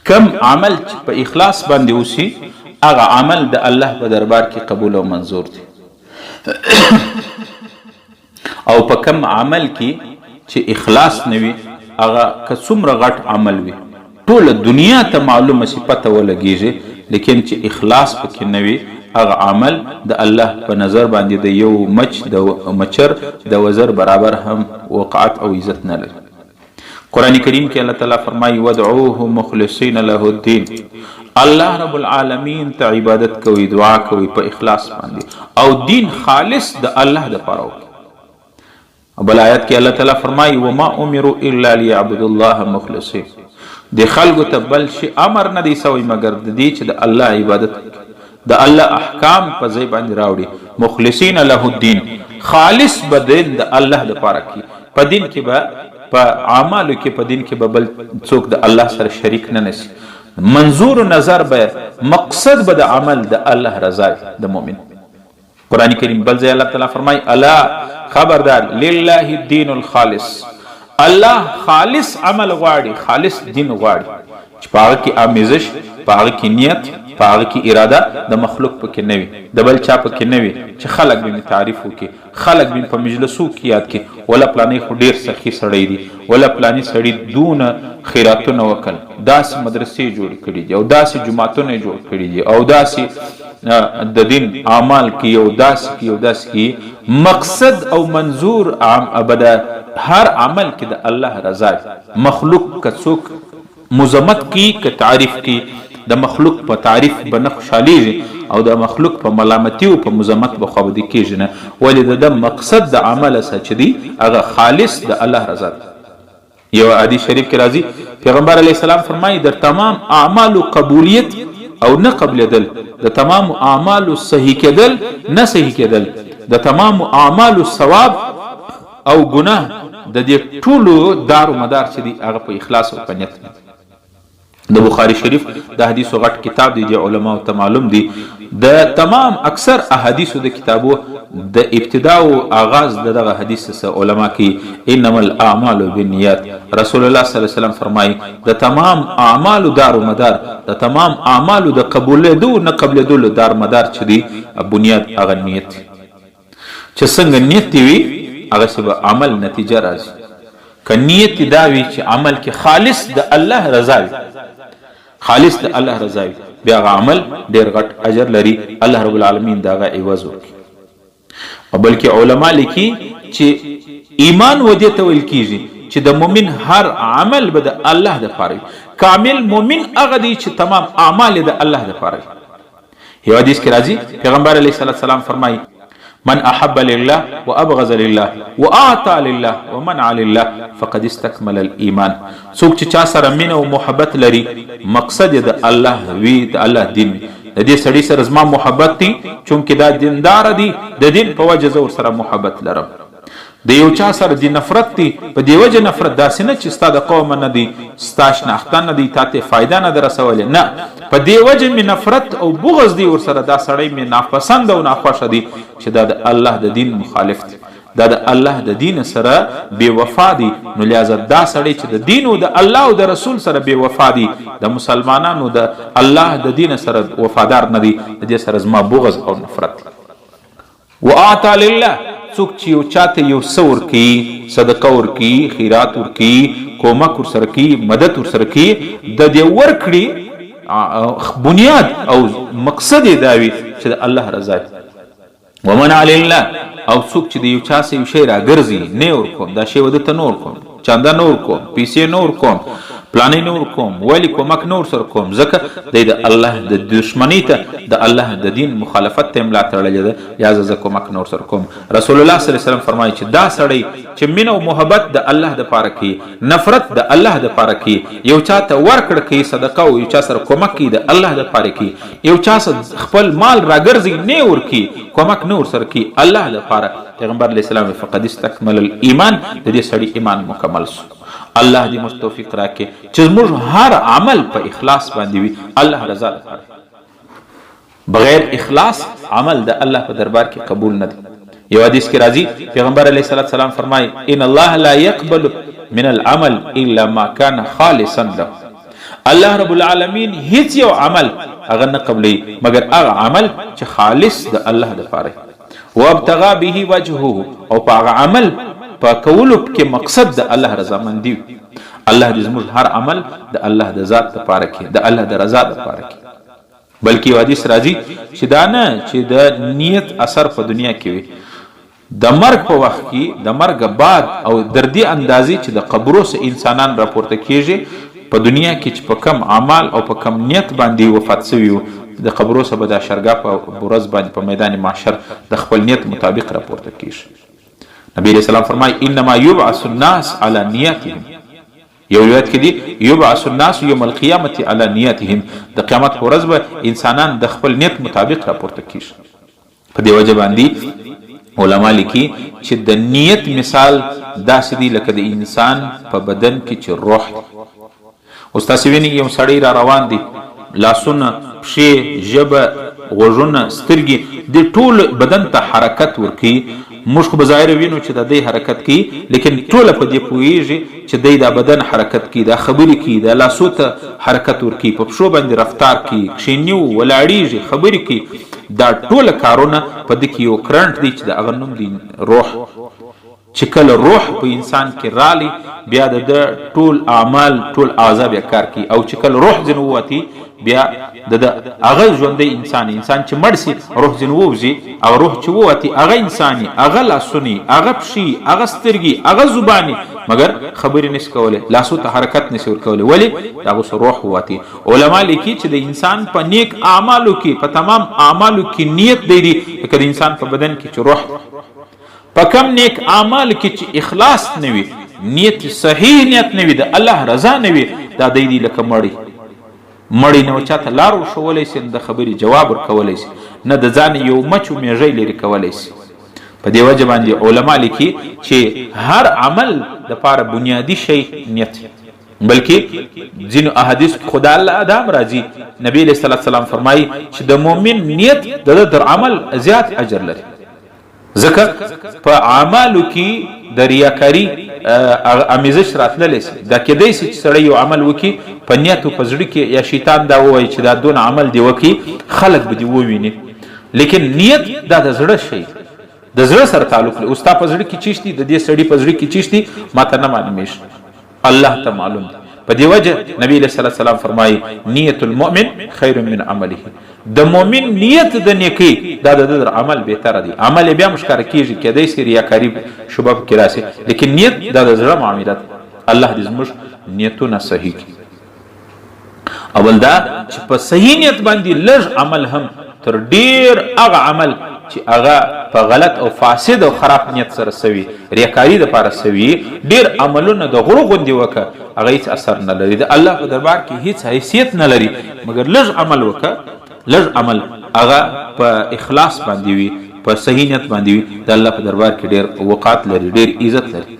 کم عمل چې په اخلاص باندې وشي هغه عمل د الله په دربار کې قبول او منظور دی او په کم عمل کې چې اخلاص نه وي هغه که څومره غټ عمل وي ټوله دنیا ته معلومه شي پته ولګیږي لیکن چې اخلاص پکې نه وي هغه عمل د الله په نظر باندې د یو مچر د وزر برابر هم وقعت او عزت نه لري قرآن کریم کې الله تعالی فرمایي ودعوه مخلصین له الدین الله رب العالمین ته عبادت کوي دعا کوي په اخلاص باندې او دین خالص د الله لپاره وکړي بل آیت کې الله تعالی فرمایي وما امروا الا ليعبدوا الله مخلصین د خلکو ته بل شي امر نه دی سوی مگر د دې چې د الله عبادت د الله احکام په ځای باندې راوړي مخلصین له الدین خالص بدین د الله لپاره کی په دین کې به په اعمالو کې په دین کې به بل څوک د الله سره شریک نه نشي منظور نظر به مقصد به د عمل د الله رضا د مؤمن قرآن کریم بل ځای الله تعالی فرمای الا خبردار لله الدین الخالص الله خالص عمل غواړي خالص دین غواړي چې په هغه کې آمیزش په هغه کې نیت په هغه کې اراده د مخلوق پکې نه وي د بل چا پکې نه وي چې خلک به تعریف وکړي خلک به په مجلسو کې یاد کړي ولا پلانې خو ډیر سخی سړی دی ولا پلانې سړی دونه خیراتونه وکړ داسې مدرسې جوړ کړي دي او داسې جماعتونه جوړ کړي دي او داسې د دین اعمال کې یو داسې کې مقصد او منظور عام ابدا هر عمل کې د الله رضا مخلوق که څوک مذمت کی که تعریف کی د مخلوق په تعریف به نه خوشحالیږي او د مخلوق په ملامتي او په مذمت به خوابدي کېږي نه ولې د مقصد د عمل چې دی هغه خالص د الله رضا یو حدیث شریف کې راځي پیغمبر علیه السلام فرمایي د تمام اعمالو قبولیت او نه قبلېدل د تمام اعمالو صحیح کېدل نه صحیح کېدل د تمام اعمالو ثواب او ګناه د دې ټولو دار و مدار چې دی هغه په اخلاص او په نیت د بخاری شریف د حدیثو غټ کتاب دی د علماء ته معلوم دی د تمام اکثر احادیثو د کتابو د ابتدا او آغاز دغه حدیث سره علما کې انما الاعمال بالنیات رسول الله صلی الله علیه وسلم فرمایي د تمام اعمالو دار و مدار د تمام اعمالو د قبولېدو نه قبولېدو دار مدار چې دی بنیاد هغه نیت چې څنګه نیت وي هغه سبا عمل نتیجه راځي که نیت دا وي چې عمل کې خالص د الله رضا وي خالص د الله رضا وي بیا هغه عمل ډېر غټ اجر لري الله رب العالمین دا هغه عوض ورکړي او بلکې علما لیکي چې ایمان ودې ته ویل کېږي چې د مؤمن هر عمل به د الله دپاره وي کامل مؤمن هغه دی چې تمام اعمال د الله دپاره وي یو حدیث کې راځي پیغمبر علیه السلام فرمایي من احب لله وابغض لله واعطى لله ومنع لله فقد استكمل الايمان څوک چې چا سره مینه او محبت لري مقصد د الله وی د الله دین د دې سړي سره زما محبت دي چونکه دا دیندار دي د دین په وجه زه ورسره محبت لرم د یو چا سره دی نفرت دی په دی وجه نفرت داسې نه چې ستا د قوم نه دی ستا شناخته نه دی تا ته فایده نه در رسولې نه په دی وجه مې نفرت او بغض دی ورسره دا سړی مې ناپسند او ناخوښه دی چې دا د الله د دین مخالف دی دا د الله د دین سره بې وفا دی نو لہذا دا سړی چې د دین او د الله او د رسول سره بې وفا دی د مسلمانانو د الله د دین سره وفادار نه دی د دې سره زما بغض او نفرت دی واعطى لله څوک چې یو چاته یو څه ورکوي صدقه ورکوي خیرات ورکوي کومک ورسره کوي مدد ورسره کوي د دې ورکړي بنیاد او مقصد یې دا وي چې د الله رضا ومنع لله او څوک چې د یو چا څه یو شی راګرځي نه ورکوم دا شی ودته نه ورکوم چنده نه ورکوم پیسې نه ورکوم پلانې نه ورکوم ولی کومک نه ورسره کوم ځکه د الله د دشمنی ته د الله د دین مخالفت ته ملا تړلې ده لہذا زه کومک نه ورسره کوم رسول الله صلی الله علیه وسلم فرمایي چې دا سړی چې مینه او محبت د الله دپاره کوي نفرت د الله دپاره کوي یو چا ته ورکړه کوي صدقه او یو چا سره کومک کوي د الله دپاره کوي یو چا خپل مال راګرځي نه ورکوي کومک نه ورسره کوي الله دپاره پیغمبر علیه السلام فقد استکمل الايمان د دې سړي ایمان مکمل شو الله دې موږ توفیق راکړي چې موږ هر عمل په اخلاص باندې وي الله رضا لپاره بغیر اخلاص عمل د الله په دربار کې قبول نه دی یو حدیث کې راځي پیغمبر علیه السلام فرمایي ان الله لا يقبل من العمل الا ما كان خالصا له الله رب العالمین هیڅ یو عمل هغه نه قبلي مگر هغه عمل چې خالص د الله لپاره وابتغى به وجهه او په هغه عمل په کولو کې مقصد د الله رضامندي الله دې زموږ هر عمل د الله د ذات لپاره کې د الله د رضا لپاره کې بلکې یو حدیث راځي چې دا نه چې د نیت اثر په دنیا کې وي د مرګ په وخت کې د مرګ بعد او دردي اندازي چې د قبرو سه انسانان راپورته کیږي په دنیا کې چې په کم اعمال او په کم نیت باندې وفات شوی د قبرو سه به د شرګا په برز باندې په میدان محشر د خپل نیت مطابق راپورته کیږي نبی رسول الله فرمایي انما يبعث الناس على نیتهم یو روایت کې دی یبعث الناس یوم القیامت علی نیتهم د قیامت په ورځ به انسانان د خپل نیت مطابق راپورته کیږي په دې وجه باندې علما لیکي چې د نیت مثال داسې دی لکه د انسان په بدن کې چې روح اوس تاسو وینئ یو سړی را روان دی لاسونه پښې ژبه غوږونه سترګې د ټول بدن ته حرکت ورکوي موږ خو بظاهر وینو چې د دې حرکت کوي لیکن ټول په دې پوهیږي چې د بدن حرکت کوي د خبرې کوي د لاسو ته حرکت ورکوي په پښو باندې رفتار کوي کښینیو ولاړیږي خبرې کوي دا ټول کارونه په دې کې یو کرنټ دی چې د هغه نوم دی روح چې کله روح په انسان کې رالی بیا د ټول اعمال ټول اعضا بیا کار کوي او چې کله روح ځنه ووتي بیا د هغه ژوندی انسان چې مړ سي روح ځنه ووځي او روح چې ووتي هغه انساني هغه لاسونی هغه پښې هغه سترګې هغه زباني مگر خبرې نشي کولی لاسو ته حرکت نشي ورکولی ولی دغه روح ووتي علما لیکي چې د انسان په نیک اعمالو کې په تمام اعمالو کې نیت دی لکه د انسان په بدن کې چې روح په کم نیک اعمال کې چې اخلاص نه وي نیت صحیح نیت نه وي د الله رضا نه وي دا دی لکه مړی نه چاته لار ورښولی سي د خبرې جواب ورکولی سي نه د ځان یو مچ و میږی لرې کولی سي په دې وجه باندې علما لیکي چې هر عمل دپاره بنیادي شی نیت بلکې ځینو احادیث خدا الله ادم راځي نبی علیه الصلاة والسلام فرمایي چې د مؤمن نیت د در عمل زیات اجر لري ځکه په اعمالو کې د ریاکاري امیزش راتللی سي دا کیدای سي چې سړی یو عمل وکړي په نیت او په زړه کې یا شیطان دا ووایي چې دا دون عمل دی وکړي خلک به دې وویني لیکن نیت دا د زړه شی د زړه سره تعلق لري اوس تا په زړه کې چی شتي د دې سړي په زړه کې چی شتي ماته نه معلومیږي الله ته معلوم دی په دې وجه نبی علیه الصلاة والسلام فرمایي نیت المؤمن خیر من عمله د مؤمن نیت د نیکی دا د عمل بهتره دی عمل بیا مشکره کیږي کیدای سي ریاکاری شوبه کې راسي لیکن نیت دا د زړه معاملات الله دې زموږ نیتونه صحیح کړي اول دا چې په صحیح نیت باندې لږ عمل هم تر ډیر هغه عمل چې هغه په غلط او فاسد او خراب نیت سره سوي ریاکاری د پاره سوي ډیر عملونه د غرو غوندي وکړه هغه هیڅ اثر نه لري د الله په دربار کې هیڅ حیثیت نه لري مگر لږ عمل وکړه لږ عمل هغه په اخلاص باندې وي په صحیح نیت باندې وي د الله په دربار کې ډیر وقات لري ډیر عزت لري